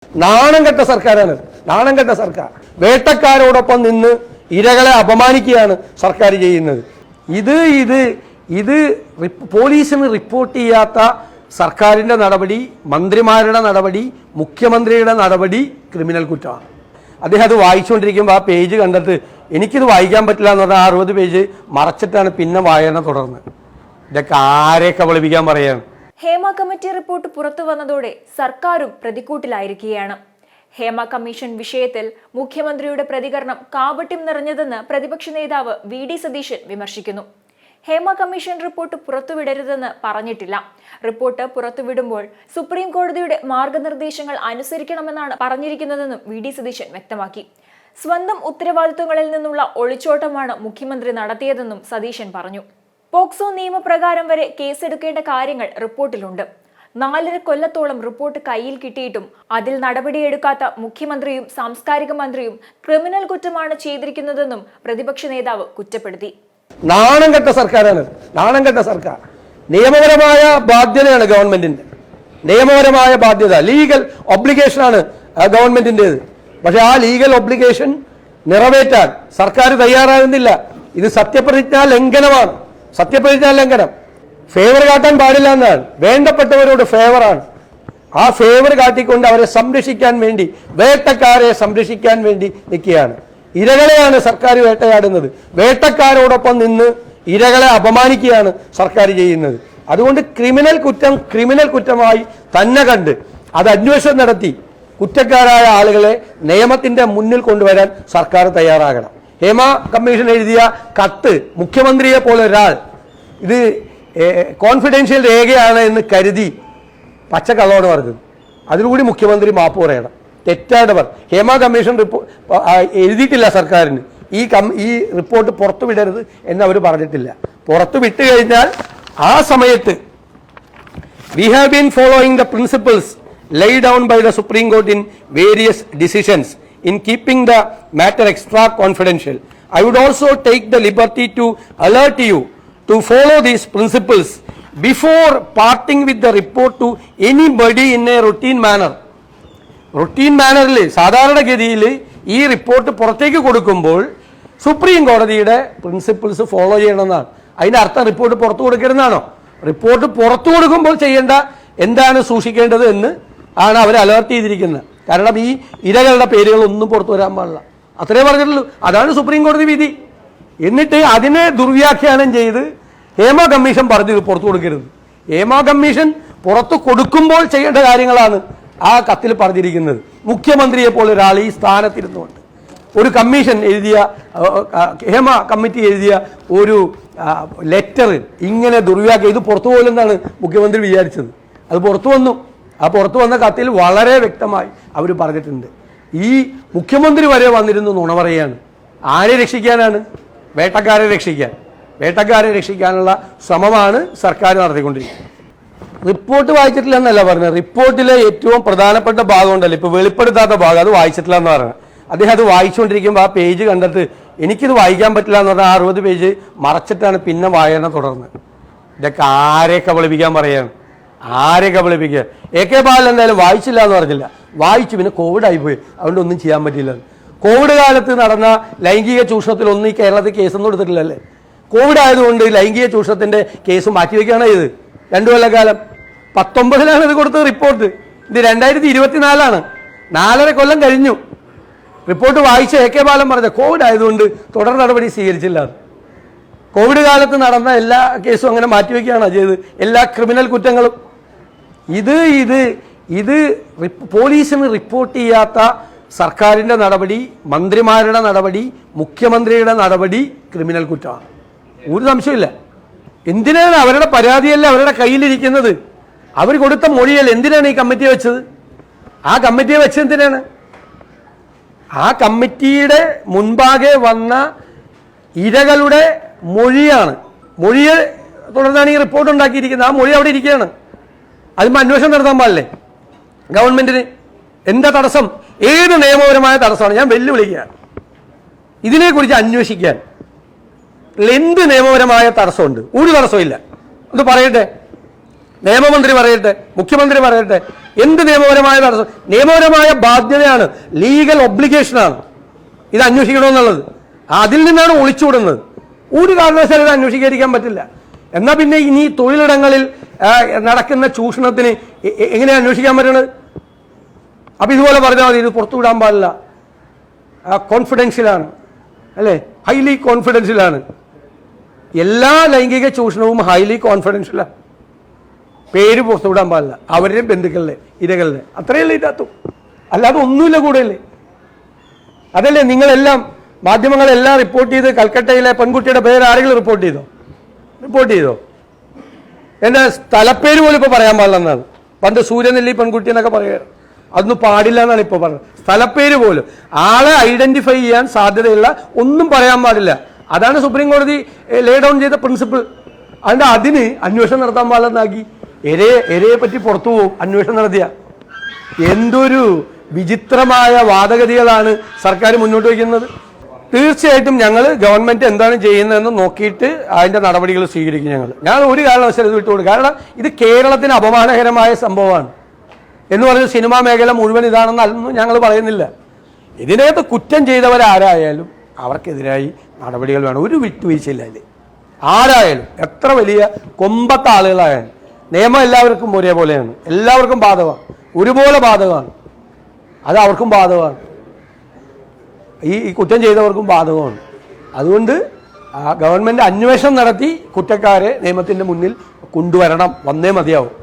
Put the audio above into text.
നാണം കെട്ട സർക്കാരാണ്, നാണം കെട്ട സർക്കാർ. വേട്ടക്കാരോടൊപ്പം നിന്ന് ഇരകളെ അപമാനിക്കുകയാണ് സർക്കാർ ചെയ്യുന്നത്. ഇത് പോലീസിന് റിപ്പോർട്ട് ചെയ്യാത്ത സർക്കാരിൻ്റെ നടപടി, മന്ത്രിമാരുടെ നടപടി, മുഖ്യമന്ത്രിയുടെ നടപടി ക്രിമിനൽ കുറ്റമാണ്. അദ്ദേഹം അത് വായിച്ചുകൊണ്ടിരിക്കുമ്പോൾ ആ പേജ് കണ്ടിട്ട് എനിക്കിത് വായിക്കാൻ പറ്റില്ല എന്ന് പറഞ്ഞാൽ 60 പേജ് മറച്ചിട്ടാണ് പിന്നെ വായന തുടർന്ന്. ഇതൊക്കെ ആരെ കബളിപ്പിക്കാൻ പറയാണ്. ഹേമ കമ്മിറ്റി റിപ്പോർട്ട് പുറത്തു വന്നതോടെ സർക്കാരും പ്രതിക്കൂട്ടിലായിരിക്കുകയാണ്. ഹേമ കമ്മീഷൻ വിഷയത്തിൽ മുഖ്യമന്ത്രിയുടെ പ്രതികരണം കാപട്യം നിറഞ്ഞതെന്ന് പ്രതിപക്ഷ നേതാവ് വി.ഡി. സതീശൻ വിമർശിക്കുന്നു. ഹേമ കമ്മീഷൻ റിപ്പോർട്ട് പുറത്തുവിടരുതെന്ന് പറഞ്ഞിട്ടില്ല. റിപ്പോർട്ട് പുറത്തുവിടുമ്പോൾ സുപ്രീം കോടതിയുടെ മാർഗനിർദ്ദേശങ്ങൾ അനുസരിക്കണമെന്നാണ് പറഞ്ഞിരിക്കുന്നതെന്നും വി.ഡി. സതീശൻ വ്യക്തമാക്കി. സ്വന്തം ഉത്തരവാദിത്വങ്ങളിൽ നിന്നുള്ള ഒളിച്ചോട്ടമാണ് മുഖ്യമന്ത്രി നടത്തിയതെന്നും സതീശൻ പറഞ്ഞു. പോക്സോ നിയമപ്രകാരം വരെ കേസെടുക്കേണ്ട കാര്യങ്ങൾ റിപ്പോർട്ടിലുണ്ട്. 4.5 കൊല്ലത്തോളം റിപ്പോർട്ട് കയ്യിൽ കിട്ടിയിട്ടും അതിൽ നടപടിയെടുക്കാത്ത മുഖ്യമന്ത്രിയും സാംസ്കാരിക മന്ത്രിയും ക്രിമിനൽ കുറ്റമാണ് ചെയ്തിരിക്കുന്നതെന്നും പ്രതിപക്ഷ നേതാവ് കുറ്റപ്പെടുത്തി. നാണം കെട്ട സർക്കാരാണ്, നാണം കെട്ട സർക്കാർ. നിയമപരമായ ബാധ്യതയാണ് ഗവൺമെന്റിന്റെ, നിയമപരമായ ബാധ്യത, ലീഗൽ ഒബ്ലിഗേഷനാണ് ഗവൺമെന്റിൻ്റെത്. പക്ഷെ ആ ലീഗൽ ഒബ്ലിഗേഷൻ നിറവേറ്റാൻ സർക്കാർ തയ്യാറാകുന്നില്ല. ഇത് സത്യപ്രതിജ്ഞാ ലംഘനമാണ്, സത്യപ്രതിജ്ഞാ ലംഘനം. ഫേവർ കാട്ടാൻ പാടില്ല എന്നാണ്, വേണ്ടപ്പെട്ടവരോട് ഫേവറാണ്. ആ ഫേവർ കാട്ടിക്കൊണ്ട് അവരെ സംരക്ഷിക്കാൻ വേണ്ടി, വേട്ടക്കാരെ സംരക്ഷിക്കാൻ വേണ്ടി നിൽക്കുകയാണ്. ഇരകളെയാണ് സർക്കാർ വേട്ടയാടുന്നത്. വേട്ടക്കാരോടൊപ്പം നിന്ന് ഇരകളെ അപമാനിക്കുകയാണ് സർക്കാർ ചെയ്യുന്നത്. അതുകൊണ്ട് ക്രിമിനൽ കുറ്റമായി തന്നെ കണ്ട് അത് അന്വേഷണം നടത്തി കുറ്റക്കാരായ ആളുകളെ നിയമത്തിന്റെ മുന്നിൽ കൊണ്ടുവരാൻ സർക്കാർ തയ്യാറാകണം. ഹേമ കമ്മീഷൻ എഴുതിയ കത്ത് മുഖ്യമന്ത്രിയെ പോലെ ഒരാൾ ഇത് കോൺഫിഡൻഷ്യൽ രേഖയാണ് എന്ന് കരുതി പച്ചക്കള്ളമാണ് പറഞ്ഞത്. അതിനുകൂടി മുഖ്യമന്ത്രി മാപ്പ് പറയണം. തെറ്റാണ്. ഹേമ കമ്മീഷൻ എഴുതിയിട്ടില്ല സർക്കാരിന്. ഈ റിപ്പോർട്ട് പുറത്തു വിടരുത് എന്ന് അവർ പറഞ്ഞിട്ടില്ല. പുറത്തു വിട്ടു കഴിഞ്ഞാൽ ആ സമയത്ത് we have been following the principles laid down by the Supreme Court in various decisions in keeping the matter extra confidential. I would also take the liberty to alert you to follow these principles before parting with the report to anybody in a routine manner. Routine മാനറിൽ, സാധാരണഗതിയിൽ ഈ report പുറത്തേക്ക് കൊടുക്കുമ്പോൾ supreme കോടതിയുടെ principles follow ചെയ്യണമെന്നാണ്. അതിൻ്റെ അർത്ഥം report പുറത്തു കൊടുക്കരുതെന്നാണോ? റിപ്പോർട്ട് പുറത്തു കൊടുക്കുമ്പോൾ ചെയ്യേണ്ട എന്താണ് സൂക്ഷിക്കേണ്ടത് എന്ന് ആണ് അവർ അലേർട്ട് ചെയ്തിരിക്കുന്നത്. കാരണം ഈ ഇരകളുടെ പേരുകളൊന്നും പുറത്തു വരാൻ പാടില്ല, അത്രേ പറഞ്ഞിട്ടുള്ളൂ. അതാണ് സുപ്രീം കോടതി വിധി. എന്നിട്ട് അതിനെ ദുർവ്യാഖ്യാനം ചെയ്ത് ഹേമ കമ്മീഷൻ പറഞ്ഞത് പുറത്തു കൊടുക്കരുത്. ഹേമ കമ്മീഷൻ പുറത്തു കൊടുക്കുമ്പോൾ ചെയ്യേണ്ട കാര്യങ്ങളാണ് ആ കത്തിൽ പറഞ്ഞിരിക്കുന്നത്. മുഖ്യമന്ത്രിയെ പോലെ ഒരാൾ ഈ സ്ഥാനത്തിരുന്നുകൊണ്ട് ഒരു കമ്മീഷൻ എഴുതിയ, ഹേമ കമ്മിറ്റി എഴുതിയ ഒരു ലെറ്റർ ഇങ്ങനെ ദുർവ്യാഖ്യാനം, ഇത് പുറത്തു പോലെന്നാണ് മുഖ്യമന്ത്രി വിചാരിച്ചത്. അത് പുറത്തു വന്നു. ആ പുറത്തു വന്ന കത്തിൽ വളരെ വ്യക്തമായി അവർ പറഞ്ഞിട്ടുണ്ട്. ഈ മുഖ്യമന്ത്രി വരെ വന്നിരുന്നു നുണ പറയുകയാണ്. ആരെ രക്ഷിക്കാനാണ്? വേട്ടക്കാരെ രക്ഷിക്കാൻ. വേട്ടക്കാരെ രക്ഷിക്കാനുള്ള ശ്രമമാണ് സർക്കാർ നടത്തിക്കൊണ്ടിരിക്കുന്നത്. റിപ്പോർട്ട് വായിച്ചിട്ടില്ല എന്നല്ല പറഞ്ഞത്. റിപ്പോർട്ടിലെ ഏറ്റവും പ്രധാനപ്പെട്ട ഭാഗം ഉണ്ടല്ലോ, ഇപ്പോൾ വെളിപ്പെടുത്താത്ത ഭാഗം, അത് വായിച്ചിട്ടില്ല എന്ന് പറഞ്ഞത്. അദ്ദേഹം അത് വായിച്ചുകൊണ്ടിരിക്കുമ്പോൾ ആ പേജ് കണ്ടിട്ട് എനിക്കിത് വായിക്കാൻ പറ്റില്ല എന്ന് പറഞ്ഞാൽ 60 പേജ് മറച്ചിട്ടാണ് പിന്നെ വായന തുടർന്ന്. ഇതൊക്കെ ആരെ കബളിപ്പിക്കാൻ പറയാണ്, ആരെ കബളിപ്പിക്കുക. AK ബാലൻ എന്തായാലും വായിച്ചില്ല എന്ന് പറഞ്ഞില്ല, വായിച്ചു. പിന്നെ കോവിഡ് ആയിപ്പോയി, അതുകൊണ്ട് ഒന്നും ചെയ്യാൻ പറ്റില്ല. കോവിഡ് കാലത്ത് നടന്ന ലൈംഗിക ചൂഷണത്തിലൊന്നും ഈ കേരളത്തിൽ കേസൊന്നും എടുത്തിട്ടില്ലല്ലേ. കോവിഡ് ആയതുകൊണ്ട് ലൈംഗിക ചൂഷണത്തിന്റെ കേസ് മാറ്റിവെക്കുകയാണ് ഇത്. 2 കൊല്ലക്കാലം 19-ലാണ് ഇത് കൊടുത്തത് റിപ്പോർട്ട്. ഇത് 2024 4.5 കൊല്ലം കഴിഞ്ഞു. റിപ്പോർട്ട് വായിച്ച AK ബാലൻ പറഞ്ഞ കോവിഡ് ആയതുകൊണ്ട് തുടർ നടപടി സ്വീകരിച്ചില്ല. കോവിഡ് കാലത്ത് നടന്ന എല്ലാ കേസും അങ്ങനെ മാറ്റിവെക്കുകയാണ് ചെയ്തത്, എല്ലാ ക്രിമിനൽ കുറ്റങ്ങളും. ഇത് പോലീസിന് റിപ്പോർട്ട് ചെയ്യാത്ത സർക്കാരിൻ്റെ നടപടി, മന്ത്രിമാരുടെ നടപടി, മുഖ്യമന്ത്രിയുടെ നടപടി ക്രിമിനൽ കുറ്റമാണ്. ഒരു സംശയമില്ല. എന്തിനാണ് അവരുടെ പരാതിയല്ല അവരുടെ കയ്യിലിരിക്കുന്നത്, അവർ കൊടുത്ത മൊഴിയല്ല. എന്തിനാണ് ഈ കമ്മിറ്റിയെ വെച്ചത്? ആ കമ്മിറ്റിയെ വെച്ചത് എന്തിനാണ്? ആ കമ്മിറ്റിയുടെ മുൻപാകെ വന്ന ഇരകളുടെ മൊഴിയാണ്. മൊഴിയെ തുടർന്നാണ് ഈ റിപ്പോർട്ട് ഉണ്ടാക്കിയിരിക്കുന്നത്. ആ മൊഴി അവിടെ ഇരിക്കുകയാണ്. അതിന് അന്വേഷണം നടത്താൻ പാടില്ലേ ഗവൺമെന്റിന്? എന്താ തടസ്സം? ഏത് നിയമപരമായ തടസ്സമാണ്? ഞാൻ വെല്ലുവിളിക്കുകയാണ് ഇതിനെക്കുറിച്ച് അന്വേഷിക്കാൻ. എന്ത് നിയമപരമായ തടസ്സമുണ്ട്? ഒരു തടസ്സമില്ല. ഒന്ന് പറയട്ടെ, നിയമമന്ത്രി പറയട്ടെ, മുഖ്യമന്ത്രി പറയട്ടെ, എന്ത് നിയമപരമായ തടസ്സം? നിയമപരമായ ബാധ്യതയാണ്, ലീഗൽ ഒബ്ലിഗേഷനാണ് ഇത് അന്വേഷിക്കണമെന്നുള്ളത്. അതിൽ നിന്നാണ് ഒളിച്ചുവിടുന്നത്. ഒരു കാരണവശാലും ഇത് അന്വേഷിക്കാതിരിക്കാൻ പറ്റില്ല. എന്നാൽ പിന്നെ ഇനി തൊഴിലിടങ്ങളിൽ നടക്കുന്ന ചൂഷണത്തിന് എങ്ങനെയാണ് അന്വേഷിക്കാൻ പറ്റുന്നത്? അപ്പം ഇതുപോലെ പറഞ്ഞാൽ മതി, ഇത് പുറത്തുവിടാൻ പാടില്ല, കോൺഫിഡൻഷ്യലാണ്, അല്ലേ, ഹൈലി കോൺഫിഡൻഷ്യലാണ്. എല്ലാ ലൈംഗിക ചൂഷണവും ഹൈലി കോൺഫിഡൻഷ്യലാണ്. പേര് പുറത്തുവിടാൻ പാടില്ല, അവരുടെയും ബന്ധുക്കളുടെ ഇരകളുടെ, അത്രയല്ലേ ഇതിനകത്തു, അല്ലാതെ ഒന്നുമില്ല കൂടെയല്ലേ. അതല്ലേ നിങ്ങളെല്ലാം മാധ്യമങ്ങളെല്ലാം റിപ്പോർട്ട് ചെയ്ത് കൽക്കട്ടയിലെ പെൺകുട്ടിയുടെ പേര് ആരെങ്കിലും റിപ്പോർട്ട് ചെയ്തോ? എൻ്റെ സ്ഥലപ്പേര് പോലും ഇപ്പോൾ പറയാൻ പാടില്ലെന്നാണ്. പണ്ട് സൂര്യനെല്ലി പെൺകുട്ടി എന്നൊക്കെ പറയുക, അതൊന്നും പാടില്ല എന്നാണ് ഇപ്പോൾ പറഞ്ഞത്. സ്ഥലപ്പേര് പോലും ആളെ ഐഡന്റിഫൈ ചെയ്യാൻ സാധ്യതയുള്ള ഒന്നും പറയാൻ പാടില്ല. അതാണ് സുപ്രീം കോടതി ലേ ഡൗൺ ചെയ്ത പ്രിൻസിപ്പിൾ. അതുകൊണ്ട് അതിന് അന്വേഷണം നടത്താൻ പാടില്ലെന്നാക്കി. എരയെ പറ്റി പുറത്തു പോകും അന്വേഷണം നടത്തിയ. എന്തൊരു വിചിത്രമായ വാദഗതികളാണ് സർക്കാർ മുന്നോട്ട് വയ്ക്കുന്നത്. തീർച്ചയായിട്ടും ഞങ്ങൾ ഗവൺമെന്റ് എന്താണ് ചെയ്യുന്നതെന്ന് നോക്കിയിട്ട് അതിന്റെ നടപടികൾ സ്വീകരിക്കും. ഞങ്ങൾ ഒരു കാരണവശാലും ഇത് വിട്ടുകൊടുക്കും. കാരണം ഇത് കേരളത്തിന് അപമാനകരമായ സംഭവമാണ് എന്ന് പറഞ്ഞ് സിനിമാ മേഖല മുഴുവൻ ഇതാണെന്നൊന്നും ഞങ്ങൾ പറയുന്നില്ല. ഇതിനകത്ത് കുറ്റം ചെയ്തവരാരായാലും അവർക്കെതിരായി നടപടികൾ വേണം. ഒരു വിട്ടുവീഴ്ചയില്ല അതിൽ. ആരായാലും എത്ര വലിയ കൊമ്പത്ത ആളുകളായാലും നിയമം എല്ലാവർക്കും ഒരേപോലെയാണ്, എല്ലാവർക്കും ബാധകമാണ്, ഒരുപോലെ ബാധകമാണ്. അത് അവർക്കും ബാധകമാണ്, ഈ കുറ്റം ചെയ്തവർക്കും ബാധകമാണ്. അതുകൊണ്ട് ഗവൺമെന്റ് അന്വേഷണം നടത്തി കുറ്റക്കാരെ നിയമത്തിന്റെ മുന്നിൽ കൊണ്ടുവരണം, വന്നേ മതിയാവും.